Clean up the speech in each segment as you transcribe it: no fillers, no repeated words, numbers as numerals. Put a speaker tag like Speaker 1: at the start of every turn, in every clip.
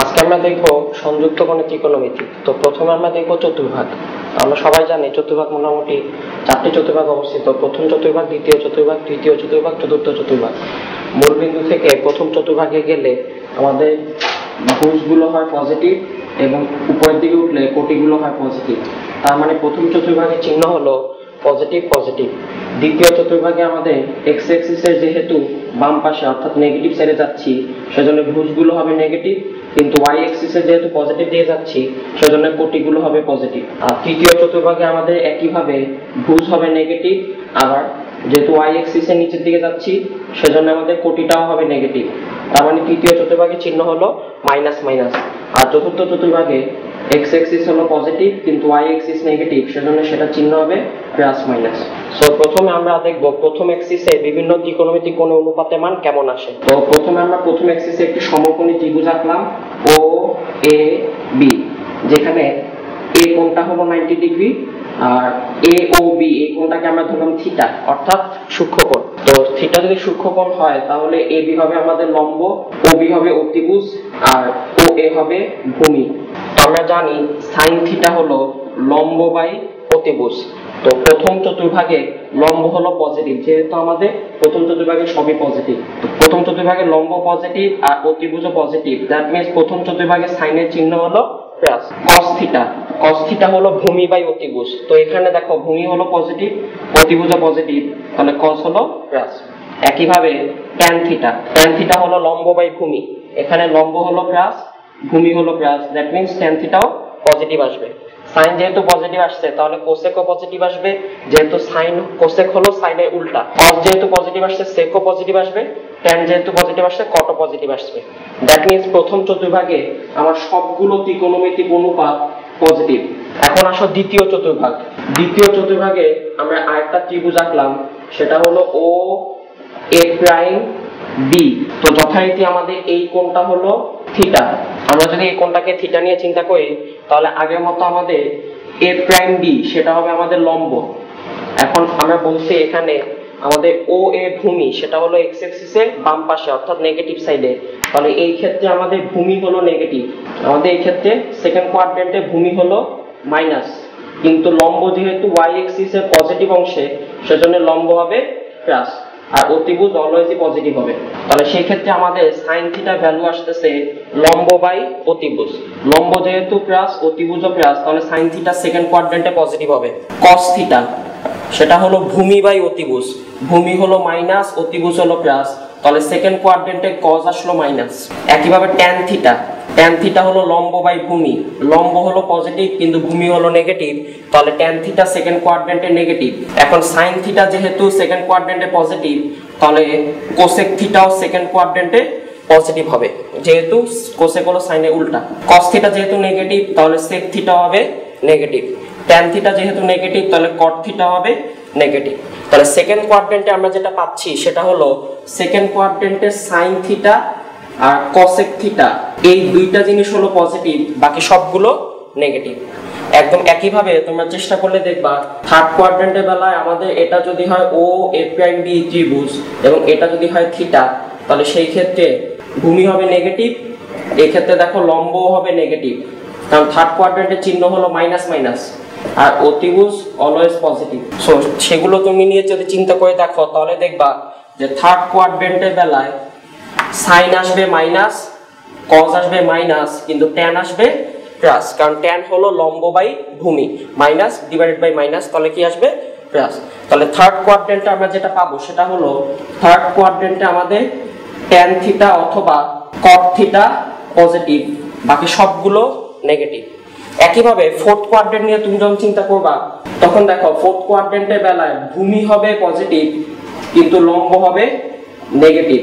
Speaker 1: আজকে আমরা দেখব সংযুক্ত কোণের ত্রিকোণমিতি। তো প্রথমে আমরা দেখব চতুর্ভাগ। আমরা সবাই জানি চতুর্ভাগ মোটামুটি চারটি চতুর্ভাগ অবস্থিত: প্রথম চতুর্ভাগ, দ্বিতীয় চতুর্ভাগ, তৃতীয় চতুর্ভাগ, চতুর্থ চতুর্ভাগ। মূলবিন্দু থেকে প্রথম চতুর্ভাগে গেলে আমাদের ভুজগুলো হয় পজিটিভ এবং উপরের দিকে উঠলে কোটিগুলো হয় পজিটিভ। তার মানে প্রথম চতুর্ভাগের চিহ্ন হলো পজিটিভ পজিটিভ। দ্বিতীয় চতুর্ভাগে আমাদের এক্স অ্যাক্সিসের যেহেতু বাম পাশে অর্থাৎ নেগেটিভ সাইডে যাচ্ছি সেজন্য ভুজগুলো হবে নেগেটিভ, কিন্তু ওয়াই অ্যাক্সিসে যেহেতু পজিটিভ দিয়ে যাচ্ছি সেজন্য কোটিগুলো হবে পজিটিভ। আর তৃতীয় চতুর্ভাগে আমাদের একইভাবে ভুজ হবে নেগেটিভ, আবার যেহেতু ওয়াই অ্যাক্সিসের নিচের দিকে যাচ্ছি সেজন্য আমাদের কোটিটাও হবে নেগেটিভ। তার মানে তৃতীয় চতুর্ভাগের চিহ্ন হলো মাইনাস মাইনাস। আর চতুর্থ চতুর্ভাগে এক্স অ্যাক্সিস হলো পজিটিভ কিন্তু ওয়াই অ্যাক্সিস নেগেটিভ, সেজন্য সেটা চিহ্ন হবে প্লাস মাইনাস। সো প্রথমে আমরা দেখব প্রথম অ্যাক্সিসে বিভিন্ন ত্রিকোণমিতিক কোণের অনুপাতের মান কেমন আসে। তো প্রথমে আমরা প্রথম অ্যাক্সিসে একটি সমকোণী ত্রিভুজ আঁকলাম ও এ বি, যেখানে এ কোণটা হলো 90 ডিগ্রি আর এ ও বি এই কোণটাকে আমরা ধরলাম থিটা অর্থাৎ সূক্ষ্মকোণ। তো থিটা যদি সূক্ষ্মকোণ হয় তাহলে এ বি হবে আমাদের লম্ব, ও বি হবে অতিভুজ আর ও এ হবে ভূমি। আমরা জানি সাইন থিটা হলো লম্ব বাই অতিভুজ। তো প্রথম চতুর্ভাগে লম্ব হলো পজিটিভ, যেহেতু আমাদের প্রথম চতুর্ভাগে সবই পজিটিভ। প্রথম চতুর্ভাগে লম্ব পজিটিভ আর অতিভুজও পজিটিভ, দ্যাট মিন্স প্রথম চতুর্ভাগে সাইনের চিহ্ন হলো plus. cos theta, cos theta হলো ভূমি বাই অতিভুজ। তো এখানে দেখো ভূমি হলো পজিটিভ, অতিভুজও পজিটিভ, তাহলে cos হলো প্লাস। একইভাবে tan থিটা, tan থিটা হলো লম্ব বাই ভূমি, এখানে লম্ব হলো প্লাস, ভূমি হলো প্লাস, দ্যাট মিন্স tan থিটাও পজিটিভ আসবে। সাইন যেহেতু পজিটিভ আসছে তাহলে কোসেকও পজিটিভ আসবে, যেহেতু সাইন কোসেক হলো সাইনের উল্টা। cos যেহেতু পজিটিভ আসছে সেকও পজিটিভ আসবে, tan যেহেতু পজিটিভ আসছে কটও পজিটিভ আসবে। দ্যাট মিন্স প্রথম চতুর্ভাগে আমার সবগুলো ত্রিকোণমিতিক অনুপাত পজিটিভ। এখন আসো দ্বিতীয় চতুর্ভাগ। দ্বিতীয় চতুর্ভাগে আমরা আরেকটা ত্রিভুজ আঁকলাম, সেটা হলো ও এ প্রাইম বি। তো যথারীতি আমাদের এই কোণটা হলো থিটা। আমরা যদি এই কোণটাকে থিটা নিয়ে চিন্তা করি তাহলে আগের মতো আমাদের এ প্রাইম বি সেটা হবে আমাদের লম্ব। এখন আমরা বলছি এখানে আমাদের ও এ ভূমি সেটা হলো এক্স অ্যাক্সিসের বাম পাশে অর্থাৎ নেগেটিভ সাইডে, তাহলে এই ক্ষেত্রে আমাদের ভূমি হলো নেগেটিভ। আমাদের এই ক্ষেত্রে সেকেন্ড কোয়াড্রেন্টে ভূমি হলো মাইনাস, কিন্তু লম্ব যেহেতু ওয়াই অ্যাক্সিসের পজিটিভ অংশে সেজন্য লম্ব হবে প্লাস, আর অতিভুজ অলওয়েজই পজিটিভ হবে। তাহলে সেই ক্ষেত্রে আমাদের সাইন থিটা ভ্যালু আসতেছে লম্ব বাই অতিভুজ। লম্ব যেহেতু প্লাস অতিভুজও প্লাস, তাহলে সাইন থিটা সেকেন্ড কোয়াড্রেন্টে পজিটিভ হবে। cos থিটা সেটা হলো ভূমি বাই অতিভুজ, ভূমি হলো মাইনাস অতিভুজ হলো প্লাস, তাহলে সেকেন্ড কোয়াড্রেন্টে cos আসলো মাইনাস। একইভাবে tan থিটা, tan থিটা হলো লম্ব বাই ভূমি, লম্ব হলো পজিটিভ কিন্তু ভূমি হলো নেগেটিভ, তাহলে tan থিটা সেকেন্ড কোয়াড্রেন্টে নেগেটিভ। এখন sin থিটা যেহেতু সেকেন্ড কোয়াড্রেন্টে পজিটিভ তাহলে কোসেক থিটাও সেকেন্ড কোয়াড্রেন্টে পজিটিভ হবে, যেহেতু কোসেক হলো সাইনের উল্টা। cos থিটা যেহেতু নেগেটিভ তাহলে sec থিটা হবে নেগেটিভ। tan থিটা যেহেতু নেগেটিভ তাহলে cot থিটা হবে নেগেটিভ। তাহলে সেকেন্ড কোয়াড্রেন্টে আমরা যেটা পাচ্ছি সেটা হলো সেকেন্ড কোয়াড্রেন্টে sin থিটা আর cosec থিটা এই দুইটা জিনিস হলো পজিটিভ, বাকি সবগুলো নেগেটিভ। একদম একইভাবে তোমরা চেষ্টা করলে দেখবা থার্ড কোয়াড্রেন্টের বেলায় আমাদের এটা যদি হয় ও এ প্রাইম বি ত্রিভুজ এবং এটা যদি হয় থিটা, তাহলে সেই ক্ষেত্রে ভূমি হবে নেগেটিভ, এই ক্ষেত্রে দেখো লম্ব হবে নেগেটিভ, কারণ থার্ড কোয়াড্রেন্টের চিহ্ন হলো মাইনাস মাইনাস, আর অতিভুজ অলওয়েজ পজিটিভ। সো সেগুলো তুমি নিয়ে যদি চিন্তা করে দেখো তাহলে দেখবা যে থার্ড কোয়াড্রেন্টের বেলায় সাইন আসবে মাইনাস, cos আসবে মাইনাস, কিন্তু tan আসবে প্লাস, কারণ tan হলো লম্ব বাই ভূমি, মাইনাস ডিভাইডেড বাই মাইনাস, তাহলে কি আসবে প্লাস। তাহলে থার্ড কোয়াড্রেন্টে আমরা যেটা পাবো সেটা হলো থার্ড কোয়াড্রেন্টে আমাদের tan থিটা অথবা cot থিটা পজিটিভ, বাকি সবগুলো নেগেটিভ। একইভাবে ফোর্থ কোয়াড্রেন্ট নিয়ে তুমি যখন চিন্তা করবা তখন দেখো ফোর্থ কোয়াড্রেন্টের বেলায় ভূমি হবে পজিটিভ কিন্তু লম্ব হবে নেগেটিভ,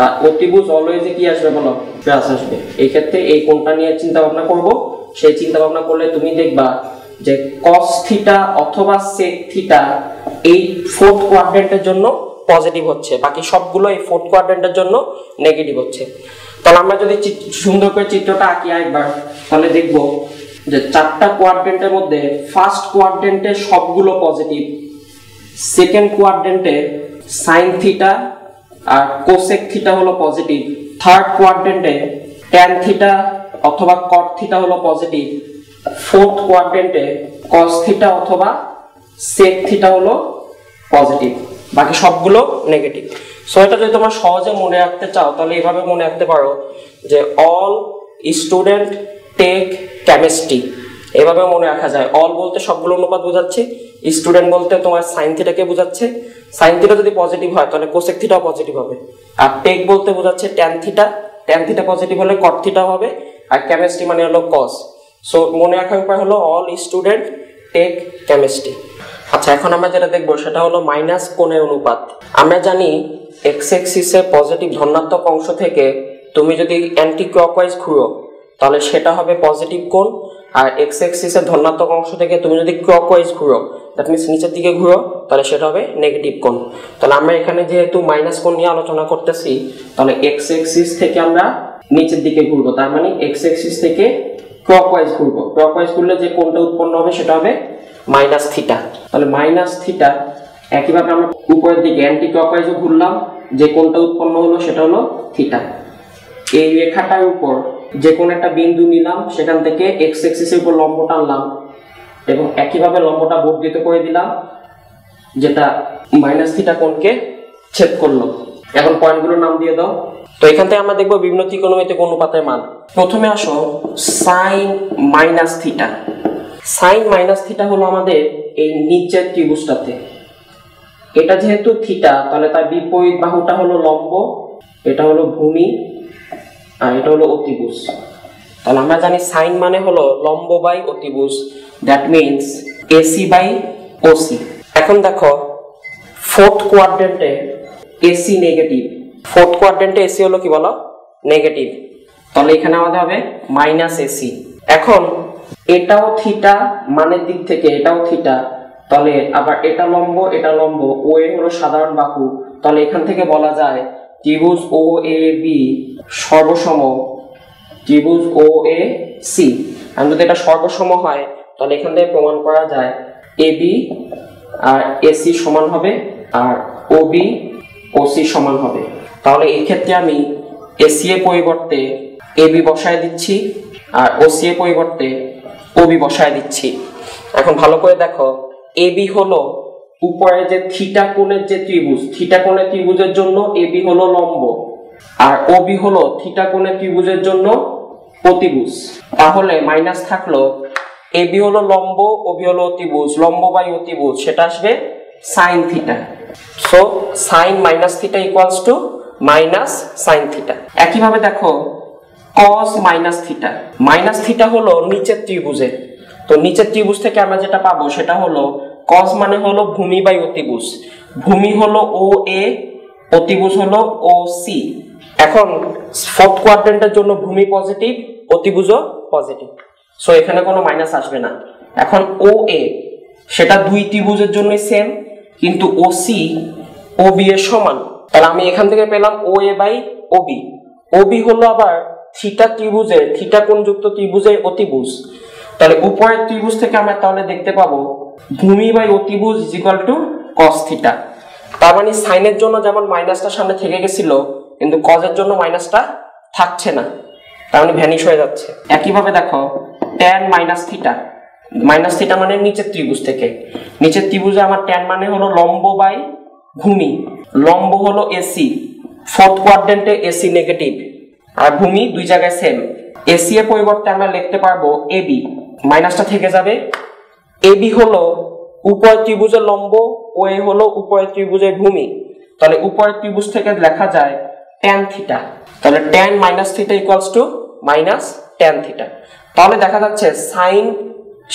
Speaker 1: আর অতিভুজ অলওয়েজ কি আসবে বলো প্লাস আসবে। এই ক্ষেত্রে এই কোণটা নিয়ে চিন্তা ভাবনা করব, সেই চিন্তা ভাবনা করলে তুমি দেখবা যে cos থিটা অথবা sec থিটা এই ফোর্থ কোয়াড্রেন্টের জন্য পজিটিভ হচ্ছে, বাকি সবগুলো এই ফোর্থ কোয়াড্রেন্টের জন্য নেগেটিভ হচ্ছে। তাহলে আমরা যদি সুন্দর করে চিত্রটা আঁকি একবার তাহলে দেখব যে চারটা কোয়াড্রেন্টের মধ্যে ফার্স্ট কোয়াড্রেন্টে সবগুলো পজিটিভ, সেকেন্ড কোয়াড্রেন্টে sin থিটা আর কোসেক থিটা হলো পজিটিভ, থার্ড কোয়াড্রেন্টে ট্যান থিটা অথবা কট থিটা হলো পজিটিভ, ফোর্থ কোয়াড্রেন্টে কস থিটা অথবা সেক থিটা হলো পজিটিভ, বাকি সবগুলো নেগেটিভ। সো এটা যদি তোমরা সহজে মনে রাখতে চাও তাহলে এইভাবে মনে রাখতে পারো যে অল স্টুডেন্ট টেক কেমিস্ট্রি, এভাবে মনে রাখা যায়। অল বলতে সবগুলো অনুপাত বোঝাচ্ছে, স্টুডেন্ট বলতে তোমার সাইন থিটাকে বোঝাচ্ছে, সাইন থিটা যদি পজিটিভ হয় তাহলে কোসেক থিটাও পজিটিভ হবে, আর টেক বলতে বোঝাচ্ছে tan theta, tan theta positive হলে কট থিটা হবে, আর কেমিস্ট্রি মানে হলো কস। সো মনে রাখার উপায় হলো অল স্টুডেন্ট টেক কেমিস্ট্রি। আচ্ছা, এখন আমরা যেটা দেখবো সেটা হলো মাইনাস কোণের অনুপাত। আমরা জানি এক্স এক্সিসের পজিটিভ ধনাত্মক অংশ থেকে তুমি যদি অ্যান্টি ক্লকওয়াইজ ঘুরো তাহলে সেটা হবে পজিটিভ কোণ, আর এক্স এক্সিসের ধনাত্মক অংশ থেকে তুমি যদি ক্লকওয়াইজ ঘুরো, দ্যাট মিনস নিচের দিকে ঘুরো, তাহলে সেটা হবে নেগেটিভ কোণ। তাহলে আমরা এখানে যেহেতু মাইনাস কোণ নিয়ে আলোচনা করতেছি, তাহলে এক্স এক্সিস থেকে আমরা নিচের দিকে ঘুরবো, তার মানে এক্স এক্সিস থেকে ক্লকওয়াইজ ঘুরবো। ক্লকওয়াইজ ঘুরলে যে কোণটা উৎপন্ন হবে সেটা হবে মাইনাস থিটা। তাহলে মাইনাস থিটা, একইভাবে আমরা উপরের দিকে অ্যান্টি ক্লকওয়াইজও ঘুরলাম, যে কোণটা উৎপন্ন হলো সেটা হলো থিটা। এই রেখাটার উপর যে কোনো একটা বিন্দু নিলাম, সেখান থেকে এক্স এক্সিসের উপর লম্ব টানলাম এবং একইভাবে লম্বটা বর্ধিত করে দিলাম, যেটা মাইনাস থিটা কোণকে ছেদ করলো। এখন পয়েন্টগুলোর নাম দিয়ে দাও। তো এখান থেকে আমরা দেখবো বিভিন্ন ত্রিকোণমিতিক অনুপাতের মান। প্রথমে আসো sine minus theta. Sine minus theta হলো আমাদের এই নিচের ত্রিভুজটাতে, এটা যেহেতু থিটা তাহলে তার বিপরীত বাহুটা হলো লম্ব, এটা হলো ভূমি, আর এটা হলো অতিভুজ। তাহলে আমরা জানি সাইন মানে হলো লম্ব বাই অতিভুজ, that means AC by OC. এখন দেখো ফোর্থ কোয়াড্রেন্টে এসি নেগেটিভ, ফোর্থ কোয়াড্রেন্টে এসি হলো কি বলো নেগেটিভ, তাহলে এখানে আমাদের হবে মাইনাস এসি। এখন এটাও থিটা মানের দিক থেকে এটাও থিটা, তাহলে আবার এটা লম্ব এটা লম্ব, ও এ হলো সাধারণ বাহু, তাহলে এখান থেকে বলা যায় ত্রিভুজ ও এ বি সর্বসম ত্রিভুজ ও এ সি। আর যদি এটা সর্বসম হয় তাহলে এখান থেকে প্রমাণ করা যায় এ বি আর এসি সমান হবে আর ও বি ও সি সমান হবে। তাহলে এই ক্ষেত্রে আমি এসি এর পরিবর্তে এ বি বসায় দিচ্ছি আর ওসি এর পরিবর্তে ও বি বসায় দিচ্ছি। এখন ভালো করে দেখো, এ বি হলো উপরে যে থিটা কোণের যে ত্রিভুজ, থিটা কোণের ত্রিভুজের জন্য এ বি হলো লম্ব, আর ও বি হলো থিটা কোণের ত্রিভুজের জন্য অতিভুজ। তাহলে মাইনাস থাকলো এ বি হলো লম্ব, ও বি হলো অতিভুজ, লম্ব বাই অতিভুজ, সেটা আসবে sine theta. So sine minus theta equals to minus sine theta. একইভাবে দেখো cos minus theta, minus theta হলো নিচের ত্রিভুজে, তো নিচের ত্রিভুজ থেকে আমরা যেটা পাবো সেটা হলো কস মানে হলো ভূমি বাই অতিভুজ, ভূমি হলো ও এ, অতিভুজ হলো ও সি। এখন ফোর্থ কোয়াড্রেন্টের জন্য ভূমি পজিটিভ, অতিভুজও পজিটিভ, সো এখানে কোনো মাইনাস আসবে না। এখন ও এ সেটা দুই ত্রিভুজের জন্যই সেম, কিন্তু ও সি ও বি এর সমান, তাহলে আমি এখান থেকে পেলাম O A by O B. O B হলো আবার থিটা ত্রিভুজের, থিটা কোণযুক্ত ত্রিভুজের অতিভুজ, তাহলে উপরের ত্রিভুজ থেকে আমরা তাহলে দেখতে পাবো ভূমি বাই অতিভুজ is equal to cos theta. তার মানে সাইনের জন্য যেমন মাইনাসটা সামনে থেকে গেছিল, কিন্তু কজের জন্য মাইনাসটা থাকছে না, তার মানে ভ্যানিশ হয়ে যাচ্ছে। একইভাবে দেখো tan minus theta, minus theta মানে নিচের ত্রিভুজ থেকে, নিচের ত্রিভুজে আমার ট্যান মানে হলো লম্ব বাই ভূমি, লম্ব হলো এসি, ফোর্থ কোয়াড্রেন্টে এসি নেগেটিভ আর ভূমি দুই জায়গায় সেম, এসি এর পরিবর্তে আমরা লিখতে পারবো এবি, মাইনাসটা থেকে যাবে। এবি হলো উপরের ত্রিভুজের লম্ব, ও এ হলো উপরের ত্রিভুজের ভূমি, তাহলে উপরের ত্রিভুজ থেকে লেখা যায় ট্যান থিটা, তাহলে tan minus theta equals to minus tan theta. তাহলে দেখা যাচ্ছে সাইন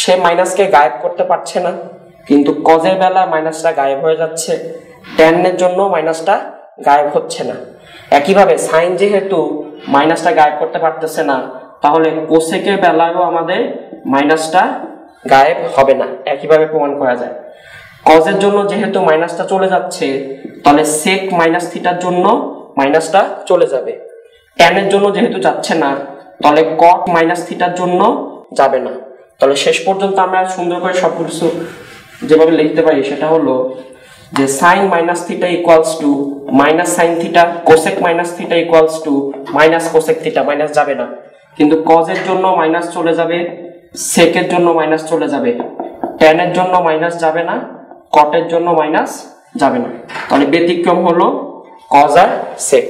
Speaker 1: সে মাইনাসকে গায়েব করতে পারছে না, কিন্তু কজের বেলায় মাইনাসটা গায়েব হয়ে যাচ্ছে, ট্যানের জন্য মাইনাসটা গায়েব হচ্ছে না। একইভাবে সাইন যেহেতু মাইনাসটা গায়েব করতে পারতেছে না, তাহলে কোসেকের বেলায়ও আমাদের মাইনাসটা গায়েব হবে না, একইভাবে প্রমাণ করা যায়। কজের জন্য যেহেতু মাইনাসটা চলে যাচ্ছে, তাহলে সেক মাইনাস থিটার জন্য মাইনাসটা চলে যাবে। ট্যানের জন্য যেহেতু যাচ্ছে না, তাহলে কট মাইনাস থিটার জন্য যাবে না। তাহলে শেষ পর্যন্ত আমরা সুন্দর করে সবকিছু যেভাবে লিখতে পারি সেটা হলো যে sine minus theta equals to minus sine theta, cosec minus theta equals to minus cosec theta, minus যাবে না, কিন্তু কজের জন্য মাইনাস চলে যাবে, সেকের জন্য মাইনাস চলে যাবে, ট্যানের জন্য মাইনাস যাবে না, কটের জন্য মাইনাস যাবে না। তাহলে ব্যতিক্রম হলো কজ আর সেক।